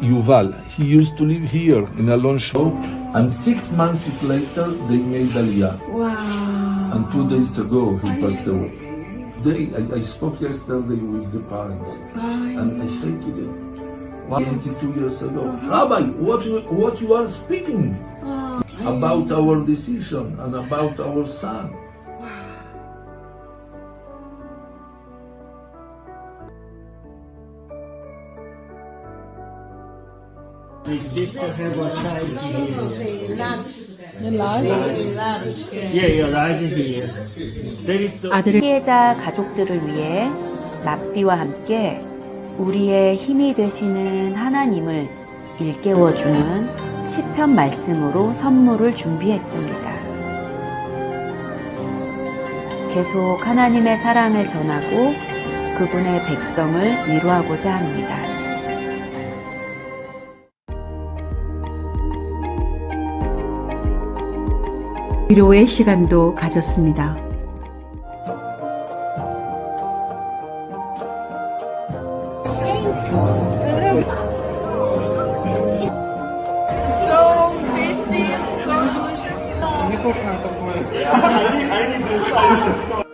Yuval, he used to live here in Alon Shore, and 6 months later they made Aliyah. Wow. And 2 days ago he passed away. I spoke yesterday with the parents, and I said to them, 22 years ago, Rabbi, what you are speaking about our decision and about our son? This to have a size here. Yeah, large here. There is the 아들을 피해자 가족들을 위해 랍비와 함께 우리의 힘이 되시는 하나님을 일깨워주는 시편 말씀으로 선물을 준비했습니다. 계속 하나님의 사랑을 전하고 그분의 백성을 위로하고자 합니다. 위로의 시간도 가졌습니다.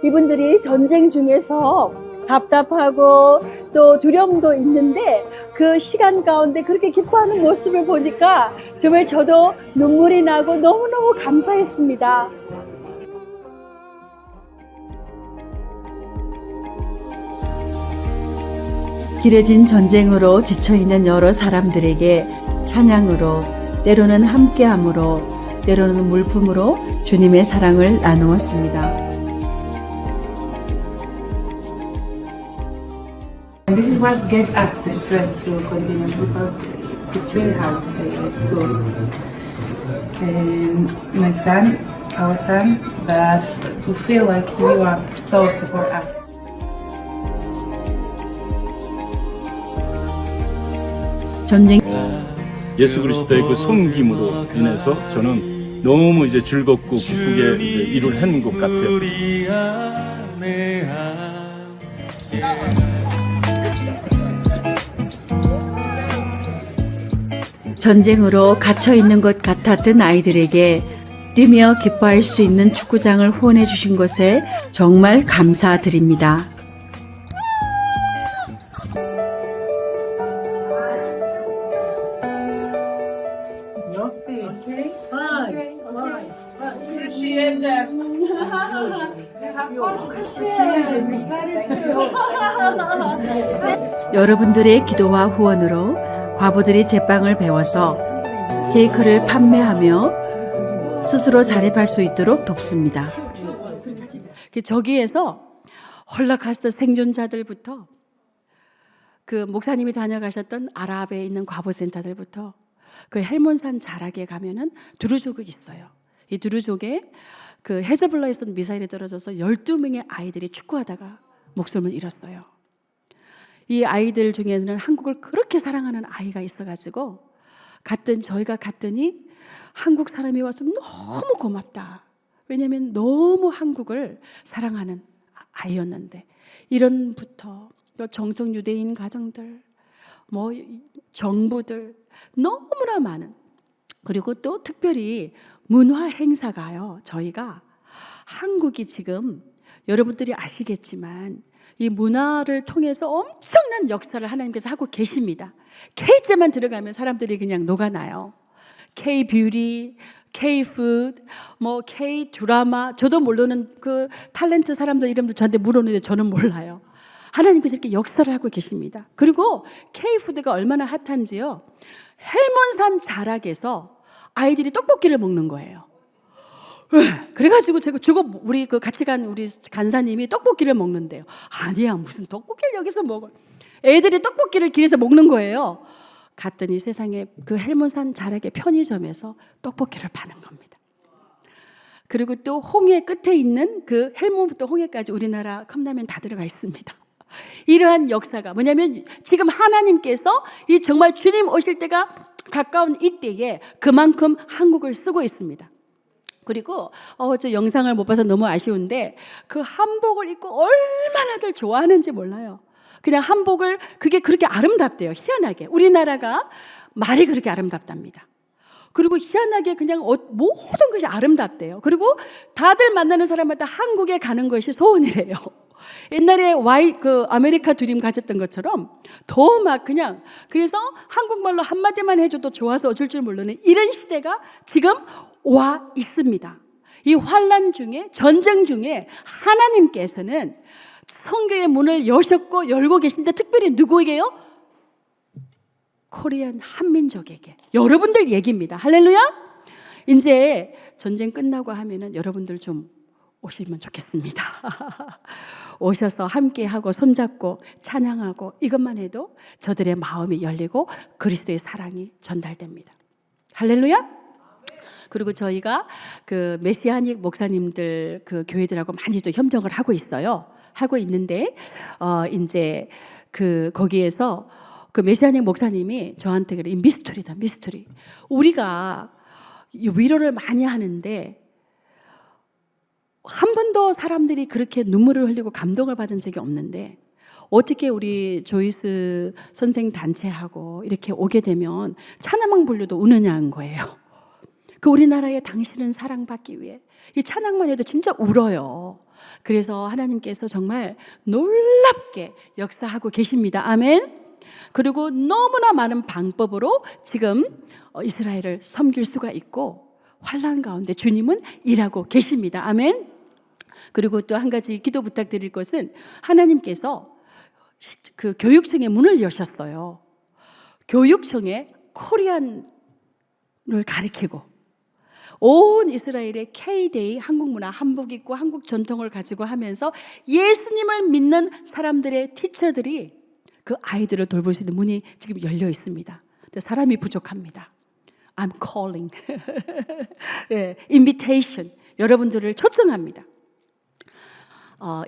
이분들이 전쟁 중에서 답답하고 또 두려움도 있는데 그 시간 가운데 그렇게 기뻐하는 모습을 보니까 정말 저도 눈물이 나고 너무너무 감사했습니다. 길어진 전쟁으로 지쳐있는 여러 사람들에게 찬양으로 때로는 함께함으로 때로는 물품으로 주님의 사랑을 나누었습니다. And this is what gave us the strength to continue because the train house closed. And my son, our son, but to feel like you are so support us. 전쟁 예수 그리스도의 그 섬김으로 인해서 저는 너무 이제 즐겁고 기쁘게 이제 일을 한 것 같아요. 전쟁으로 갇혀 있는 것 같았던 아이들에게 뛰며 기뻐할 수 있는 축구장을 후원해 주신 것에 정말 감사드립니다. 여러분들의 기도와 후원으로 과부들이 제빵을 배워서 케이크를 판매하며 스스로 자립할 수 있도록 돕습니다. 저기에서 홀로코스트 생존자들부터 그 목사님이 다녀가셨던 아랍에 있는 과부센터들부터 그 헬몬산 자락에 가면은 두루족이 있어요. 이 두루족에 그 헤즈볼라에서 미사일이 떨어져서 12명의 아이들이 축구하다가 목숨을 잃었어요. 이 아이들 중에는 한국을 그렇게 사랑하는 아이가 있어가지고 저희가 갔더니 한국 사람이 와서 너무 고맙다. 왜냐하면 너무 한국을 사랑하는 아이였는데 이런부터 또 정통 유대인 가정들, 뭐 정부들 너무나 많은 그리고 또 특별히 문화 행사가요. 저희가 한국이 지금 여러분들이 아시겠지만 이 문화를 통해서 엄청난 역사를 하나님께서 하고 계십니다. K자만 들어가면 사람들이 그냥 녹아나요. K-뷰티, K-푸드, 뭐 K-드라마, 저도 모르는 그 탤런트 사람들 이름도 저한테 물어오는데 저는 몰라요. 하나님께서 이렇게 역사를 하고 계십니다. 그리고 K-푸드가 얼마나 핫한지요. 헬몬산 자락에서 아이들이 떡볶이를 먹는 거예요. 그래가지고 제가 우리 그 같이 간 우리 간사님이 떡볶이를 먹는데요. 아니야, 무슨 떡볶이를 여기서 먹어. 애들이 떡볶이를 길에서 먹는 거예요. 갔더니 세상에 그 헬몬산 자락의 편의점에서 떡볶이를 파는 겁니다. 그리고 또 홍해 끝에 있는 그 헬몬부터 홍해까지 우리나라 컵라면 다 들어가 있습니다. 이러한 역사가 뭐냐면 지금 하나님께서 이 정말 주님 오실 때가 가까운 이때에 그만큼 한국을 쓰고 있습니다. 그리고 저 영상을 못 봐서 너무 아쉬운데 그 한복을 입고 얼마나들 좋아하는지 몰라요. 그냥 한복을 그게 그렇게 아름답대요. 희한하게 우리나라가 말이 그렇게 아름답답니다. 그리고 희한하게 그냥 모든 것이 아름답대요. 그리고 다들 만나는 사람마다 한국에 가는 것이 소원이래요. 옛날에 아메리카 드림 가졌던 것처럼 더 막 그냥 그래서 한국말로 한마디만 해줘도 좋아서 어쩔 줄 모르는 이런 시대가 지금 와 있습니다. 이 환난 중에 전쟁 중에 하나님께서는 성교의 문을 여셨고 열고 계신데 특별히 누구에게요? 코리안 한민족에게 여러분들 얘기입니다. 할렐루야. 이제 전쟁 끝나고 하면은 여러분들 좀 오시면 좋겠습니다. 오셔서 함께하고 손잡고 찬양하고 이것만 해도 저들의 마음이 열리고 그리스도의 사랑이 전달됩니다. 할렐루야. 그리고 저희가 그 메시아닉 목사님들 그 교회들하고 많이 또 협력을 하고 있어요. 하고 있는데 이제 그 거기에서 그 메시아닉 목사님이 저한테 그래, 이 미스터리다, 미스터리. 우리가 위로를 많이 하는데 한 번도 사람들이 그렇게 눈물을 흘리고 감동을 받은 적이 없는데 어떻게 우리 조이스 선생 단체하고 이렇게 오게 되면 찬양만 불러도 우느냐는 거예요. 그 우리나라에 당신은 사랑받기 위해 이 찬양만 해도 진짜 울어요. 그래서 하나님께서 정말 놀랍게 역사하고 계십니다. 아멘. 그리고 너무나 많은 방법으로 지금 이스라엘을 섬길 수가 있고 환난 가운데 주님은 일하고 계십니다. 아멘. 그리고 또 한 가지 기도 부탁드릴 것은 하나님께서 그 교육청의 문을 여셨어요. 교육청에 코리안을 가리키고 온 이스라엘의 K-데이 한국 문화 한복 입고 한국 전통을 가지고 하면서 예수님을 믿는 사람들의 티처들이 그 아이들을 돌볼 수 있는 문이 지금 열려 있습니다. 근데 사람이 부족합니다. I'm calling. 네, invitation. 여러분들을 초청합니다.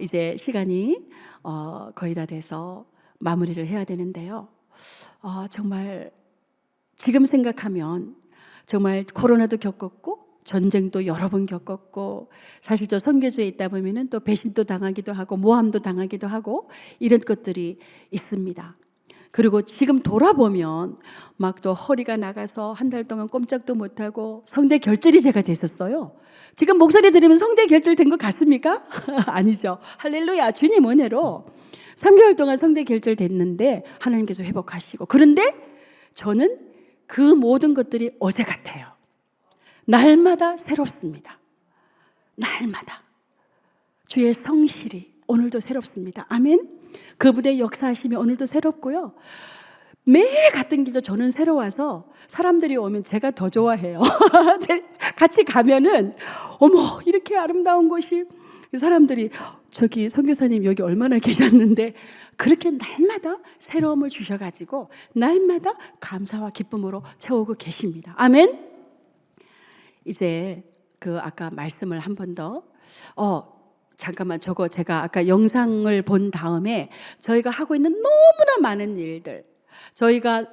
이제 시간이 거의 다 돼서 마무리를 해야 되는데요. 정말 지금 생각하면 정말 코로나도 겪었고 전쟁도 여러 번 겪었고 사실 또 선교주에 있다 보면은 또 배신도 당하기도 하고 모함도 당하기도 하고 이런 것들이 있습니다. 그리고 지금 돌아보면 막 또 허리가 나가서 한 달 동안 꼼짝도 못하고 성대 결절이 제가 됐었어요. 지금 목소리 들으면 성대 결절 된 것 같습니까? 아니죠. 할렐루야. 주님 은혜로 3개월 동안 성대 결절 됐는데 하나님께서 회복하시고 그런데 저는 그 모든 것들이 어제 같아요. 날마다 새롭습니다. 날마다 주의 성실이 오늘도 새롭습니다. 아멘. 그분의 역사하심이 오늘도 새롭고요. 매일 같은 길도 저는 새로워서 사람들이 오면 제가 더 좋아해요. 같이 가면은 어머 이렇게 아름다운 곳이 사람들이 저기 선교사님 여기 얼마나 계셨는데 그렇게 날마다 새로움을 주셔가지고 날마다 감사와 기쁨으로 채우고 계십니다. 아멘. 이제 그 아까 말씀을 한 번 더 잠깐만 저거 제가 아까 영상을 본 다음에 저희가 하고 있는 너무나 많은 일들 저희가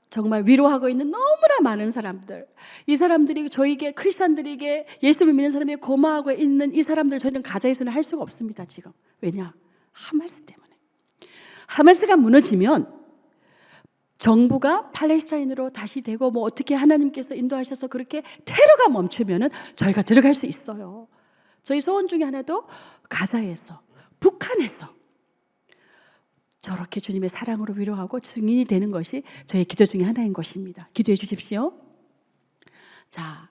정말 위로하고 있는 너무나 많은 사람들 이 사람들이 저에게 크리스찬들에게 예수를 믿는 사람에게 고마워하고 있는 이 사람들 저희는 가자에서는 할 수가 없습니다. 지금 왜냐? 하마스 때문에 하마스가 무너지면 정부가 팔레스타인으로 다시 되고 뭐 어떻게 하나님께서 인도하셔서 그렇게 테러가 멈추면은 저희가 들어갈 수 있어요. 저희 소원 중에 하나도 가자에서, 북한에서 저렇게 주님의 사랑으로 위로하고 증인이 되는 것이 저희 기도 중에 하나인 것입니다. 기도해 주십시오. 자,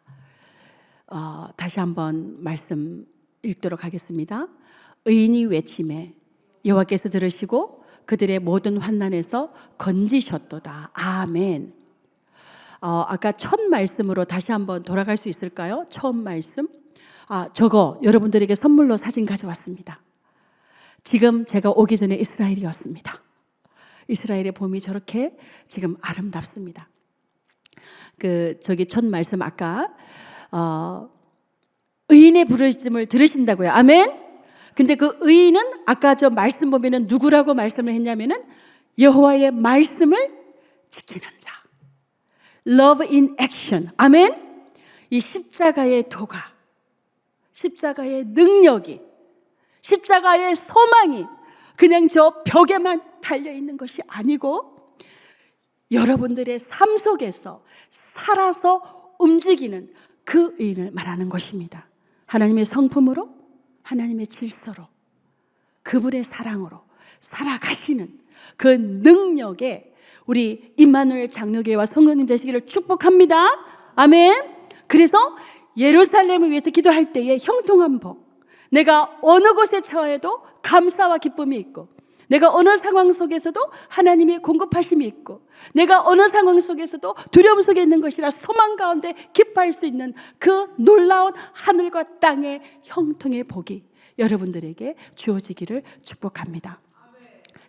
다시 한번 말씀 읽도록 하겠습니다. 의인이 외침에 여호와께서 들으시고 그들의 모든 환난에서 건지셨도다. 아멘. 아까 첫 말씀으로 다시 한번 돌아갈 수 있을까요? 처음 말씀. 저거 여러분들에게 선물로 사진 가져왔습니다. 지금 제가 오기 전에 이스라엘이었습니다. 이스라엘의 봄이 저렇게 지금 아름답습니다. 저기 첫 말씀 아까 의인의 부르심을 들으신다고요. 아멘. 근데 그 의인은 아까 저 말씀 보면은 누구라고 말씀을 했냐면은 여호와의 말씀을 지키는 자. Love in action. 아멘. 이 십자가의 도가, 십자가의 능력이, 십자가의 소망이 그냥 저 벽에만 달려 있는 것이 아니고 여러분들의 삶 속에서 살아서 움직이는 그 의인을 말하는 것입니다. 하나님의 성품으로, 하나님의 질서로, 그분의 사랑으로 살아가시는 그 능력에 우리 임마누엘 장로교회와 성도님 되시기를 축복합니다. 아멘. 그래서 예루살렘을 위해서 기도할 때에 형통한 복, 내가 어느 곳에 처해도 감사와 기쁨이 있고, 내가 어느 상황 속에서도 하나님의 공급하심이 있고, 내가 어느 상황 속에서도 두려움 속에 있는 것이라 소망 가운데 기뻐할 수 있는 그 놀라운 하늘과 땅의 형통의 복이 여러분들에게 주어지기를 축복합니다.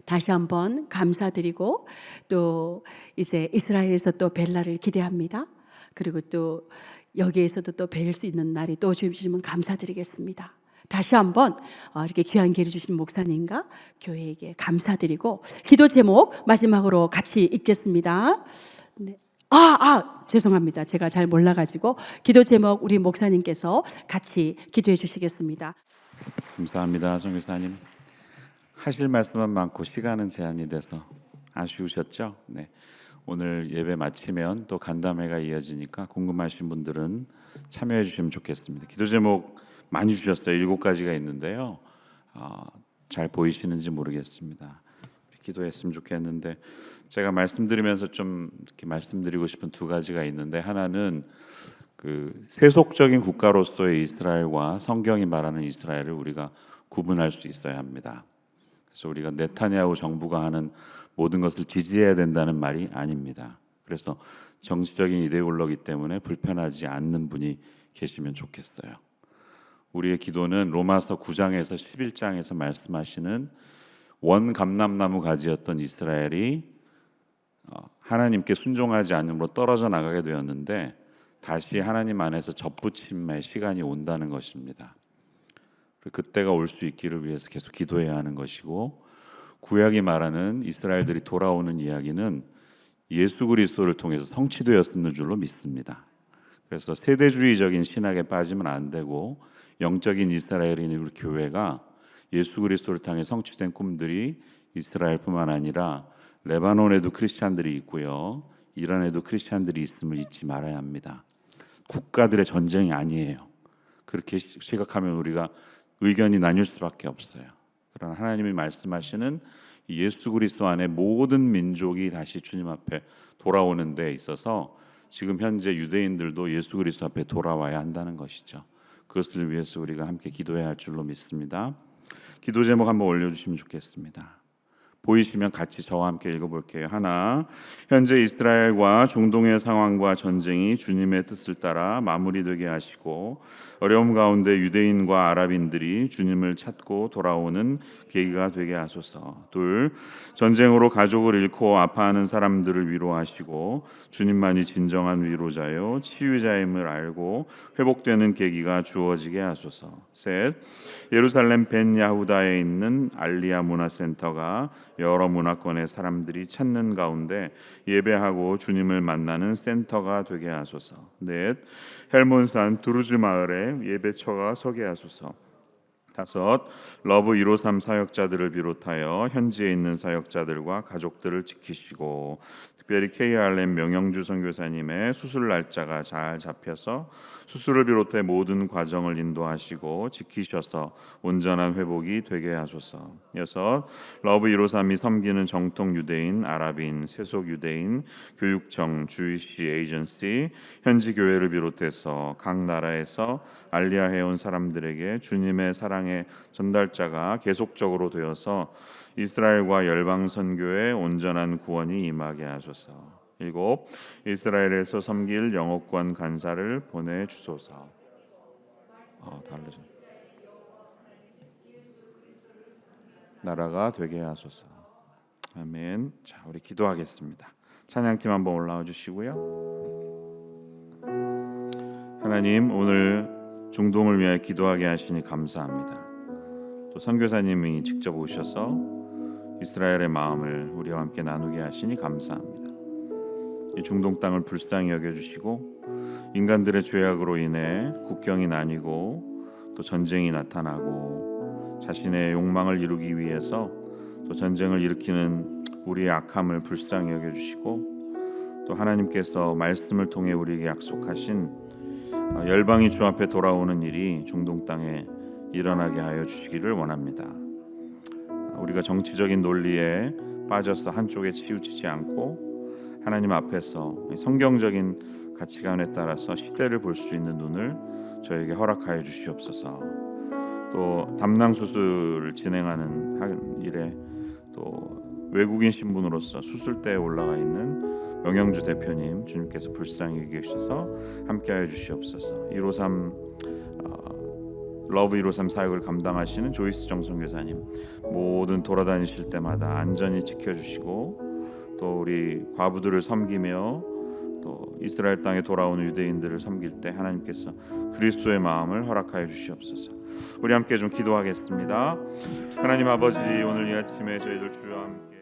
다시 한번 감사드리고 또 이제 이스라엘에서 또 뵐 날을 기대합니다. 그리고 또 여기에서도 또 뵐 수 있는 날이 또 주시면 감사드리겠습니다. 다시 한번 이렇게 귀한 기회를 주신 목사님과 교회에게 감사드리고 기도 제목 마지막으로 같이 읽겠습니다. 네. 죄송합니다. 제가 잘 몰라가지고 기도 제목 우리 목사님께서 같이 기도해 주시겠습니다. 감사합니다, 선교사님. 하실 말씀은 많고 시간은 제한이 돼서 아쉬우셨죠? 네. 오늘 예배 마치면 또 간담회가 이어지니까 궁금하신 분들은 참여해 주시면 좋겠습니다. 기도 제목 많이 주셨어요. 7가지가 있는데요. 잘 보이시는지 모르겠습니다. 기도했으면 좋겠는데 제가 말씀드리면서 좀 이렇게 말씀드리고 싶은 2가지가 있는데, 하나는 그 세속적인 국가로서의 이스라엘과 성경이 말하는 이스라엘을 우리가 구분할 수 있어야 합니다. 그래서 우리가 네타냐후 정부가 하는 모든 것을 지지해야 된다는 말이 아닙니다. 그래서 정치적인 이데올로기 때문에 불편하지 않는 분이 계시면 좋겠어요. 우리의 기도는 로마서 9장에서 11장에서 말씀하시는 원 감람나무 가지였던 이스라엘이 하나님께 순종하지 않음으로 떨어져 나가게 되었는데 다시 하나님 안에서 접붙임의 시간이 온다는 것입니다. 그때가 올 수 있기를 위해서 계속 기도해야 하는 것이고, 구약이 말하는 이스라엘들이 돌아오는 이야기는 예수 그리스도를 통해서 성취되었는 줄로 믿습니다. 그래서 세대주의적인 신학에 빠지면 안 되고 영적인 이스라엘인 우리 교회가 예수 그리스도를 통해 성취된 꿈들이 이스라엘뿐만 아니라 레바논에도 크리스찬들이 있고요, 이란에도 크리스찬들이 있음을 잊지 말아야 합니다. 국가들의 전쟁이 아니에요. 그렇게 시각하면 우리가 의견이 나뉠 수밖에 없어요. 그러나 하나님이 말씀하시는 예수 그리스도 안에 모든 민족이 다시 주님 앞에 돌아오는 데 있어서 지금 현재 유대인들도 예수 그리스도 앞에 돌아와야 한다는 것이죠. 그것을 위해서 우리가 함께 기도해야 할 줄로 믿습니다. 기도 제목 한번 올려주시면 좋겠습니다. 보이시면 같이 저와 함께 읽어볼게요. 하나, 현재 이스라엘과 중동의 상황과 전쟁이 주님의 뜻을 따라 마무리되게 하시고 어려움 가운데 유대인과 아랍인들이 주님을 찾고 돌아오는 계기가 되게 하소서. 둘, 전쟁으로 가족을 잃고 아파하는 사람들을 위로하시고 주님만이 진정한 위로자요 치유자임을 알고 회복되는 계기가 주어지게 하소서. 셋, 예루살렘 벤 야후다에 있는 알리아 문화센터가 여러 문화권의 사람들이 찾는 가운데 예배하고 주님을 만나는 센터가 되게 하소서. 넷, 헬몬산 두루즈 마을에 예배처가 서게 하소서. 5. 러브 153 사역자들을 비롯하여 현지에 있는 사역자들과 가족들을 지키시고 특별히 KRM 명영주 선교사님의 수술 날짜가 잘 잡혀서 수술을 비롯해 모든 과정을 인도하시고 지키셔서 온전한 회복이 되게 하소서. 6. 러브 153이 섬기는 정통 유대인, 아랍인, 세속 유대인, 교육청, 주이시 에이전시, 현지 교회를 비롯해서 각 나라에서 알리아해온 사람들에게 주님의 사랑의 전달자가 계속적으로 되어서 이스라엘과 열방 선교에 온전한 구원이 임하게 하소서. 7. 이스라엘에서 섬길 영어권 간사를 보내주소서. 다르죠. 나라가 되게 하소서. 아멘. 자, 우리 기도하겠습니다. 찬양팀 한번 올라와 주시고요. 하나님, 오늘 중동을 위해 기도하게 하시니 감사합니다. 또 선교사님이 직접 오셔서 이스라엘의 마음을 우리와 함께 나누게 하시니 감사합니다. 이 중동 땅을 불쌍히 여겨주시고 인간들의 죄악으로 인해 국경이 나뉘고 또 전쟁이 나타나고 자신의 욕망을 이루기 위해서 또 전쟁을 일으키는 우리의 악함을 불쌍히 여겨주시고 또 하나님께서 말씀을 통해 우리에게 약속하신 열방이 주 앞에 돌아오는 일이 중동 땅에 일어나게 하여 주시기를 원합니다. 우리가 정치적인 논리에 빠져서 한쪽에 치우치지 않고 하나님 앞에서 성경적인 가치관에 따라서 시대를 볼 수 있는 눈을 저에게 허락하여 주시옵소서. 또 담낭 수술을 진행하는 일에 또 외국인 신분으로서 수술대에 올라가 있는 명영주 대표님 주님께서 불쌍히 계셔서 함께하여 주시옵소서. 153 러브 153 사역을 감당하시는 조이스 정선교사님 모든 돌아다니실 때마다 안전히 지켜주시고 또 우리 과부들을 섬기며 또 이스라엘 땅에 돌아오는 유대인들을 섬길 때 하나님께서 그리스도의 마음을 허락하여 주시옵소서. 우리 함께 좀 기도하겠습니다. 하나님 아버지, 오늘 이 아침에 저희들 주와 함께